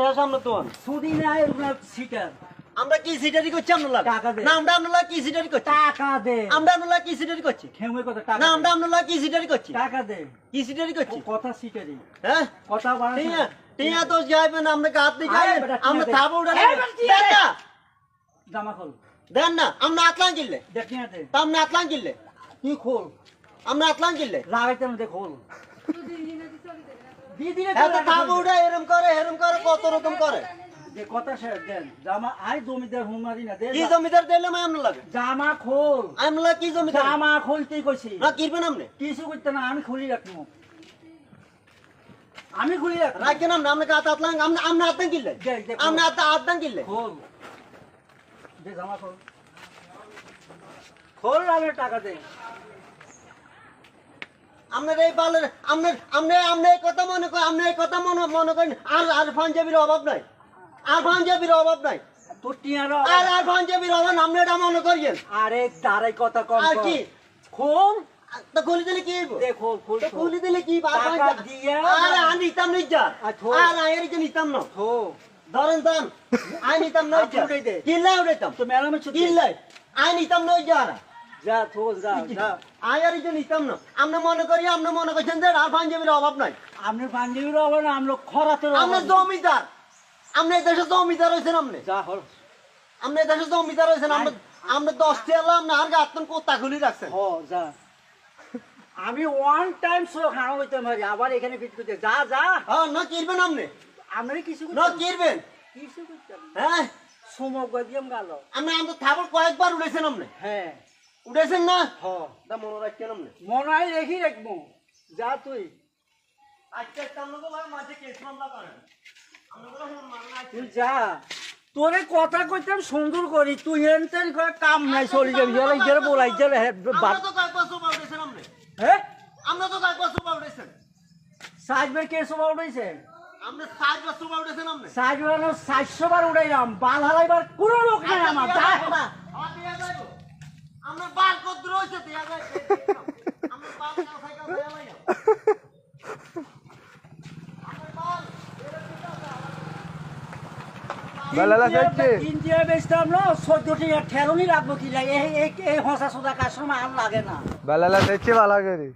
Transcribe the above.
শেষ আমরা তো সুদি নাই ওগুলা সিটার আমরা কি সিটারি করছি আমরা টাকা দে। না আমরা আপনারা কি সিটারি করছি টাকা দে আমরা আপনারা কি সিটারি করছি খেমে কত টাকা না দে। আমরা আপনারা কি সিটারি করছি টাকা দে কি সিটারি করছি কথা সিটারি হ্যাঁ কথা বাড়া টিয়া টিয়া তো যাইবেন আমরা গাত দিয়ে আরে খাই বেটা, আমরা টিয়া দে। থাবো উড়ালে এই বেটা, টিয়া দেন দে। না জামা খোল দেন না আমরা আতলান কিনলে দেখি না দে তা আমরা আতলান কিনলে তুই খোল আমরা আতলান কিনলে লাগাইতে না দে খোল দি দিলে এত থাবো উড়া এরম করে কত রকম করে যে কথা শেষ দেন জামা আই জমিদার হুমারি না দে কি জমিদার দিলে মাই আমরা লাগে জামা খোল আমরা কি জমিদার জামা খুলতেই কইছি না কিরবেন আপনি কিছু করতে না আমি খুলি রাখবো আমি খুলি রাখবো রাখেন আমরা আমরা গাত আতলান আমরা আতলান কিনলে দে, দে, খোল। আমরা আতলান কিনলে খোল দে জামা খোল খোল আমি টাকা দে আপনার এই বালের আপনি এই কথা মনে করেন আপনি এই কথা মনে করেন আর পাঞ্জাবির অভাব নাই আর পাঞ্জাবির অভাব নাই তোর টিয়ার আর পাঞ্জাবির অভাব আপনি এটা মনে করিয়েন আরে দাঁড়াই কথা কম আর কর। কি খোল তো খুলি দিলে কি হইব? দে খোল খোল তো খুলি দিলে কি আর টাকা পাঞ্জাবি- দিয়ে আর আর নিতাম না যা আর থো। আর আয়ের যে নিতাম না থো ধরেন দাম আই নিতাম না আর যা উঠাই দে। কিল্লা উঠাইতাম তো মেলামে ছুটি কিল্লা আই নিতাম না যা যা থো যা যা আয়ের যে নিতাম না আপনি মনে করি আপনি মনে করছেন যে আর পাঞ্জাবির অভাব নাই আপনি পাঞ্জাবির হবে না আমরা খরাতের আপনি জমিদার আপনি এই দেশে জমিদার হয়েছেন আপনি যা হল আপনি এই দেশে জমিদার হয়েছেন আমরা আমরা 10 এলাম না আর গাতন কোথা খুলি রাখছেন হ যা আমি ওয়ান টাইম সো খাওয়া হইতে পারি আবার এখানে ফিট করতে যা যা হ্যাঁ না কিরবেন আপনি আমরা কিছু না কিরবেন কিছু করতে হ্যাঁ সময় গদিয়াম গেল আপনি আমরা থাবর কয়েকবার উঠেছেন আপনি হ্যাঁ উঠেছেন না হ তা মনে রাখছেন আপনি মনে হয় রেখি রাখবো যা তুই আজকে আপনাকে মাঝে কেস মামলা করেন তুই যা তোরে কথা কইতাম সুন্দর করি তুই এনতেন করে কাম নাই চলে যাবি এলা ইজারে বলাই যাবে আমরা তো কয়েকবার সোবা উঠেছেন আপনি হ্যাঁ আমরা তো কয়েকবার সোবা উঠেছেন সাজবার কে সবা উঠাইছে আপনি 7বার সোবা উঠেছেন আপনি সাজবার 400 বার উঠাইলাম বাল হালাইবার কোনো লোক নাই আমার যা না আমার দিয়া যাইবো আমরা বাল কত রইছে দিয়া যাই আমরা বাল না সাইকেল দেয়া নাই বেলালা যাচ্ছে ইন্ডিয়া বেচতাম না 14টি ঠেলনি রাখবো কি লাগে এই হসা সোদা কাস্টমার আর লাগে না বেলালা যাচ্ছে ভালো করে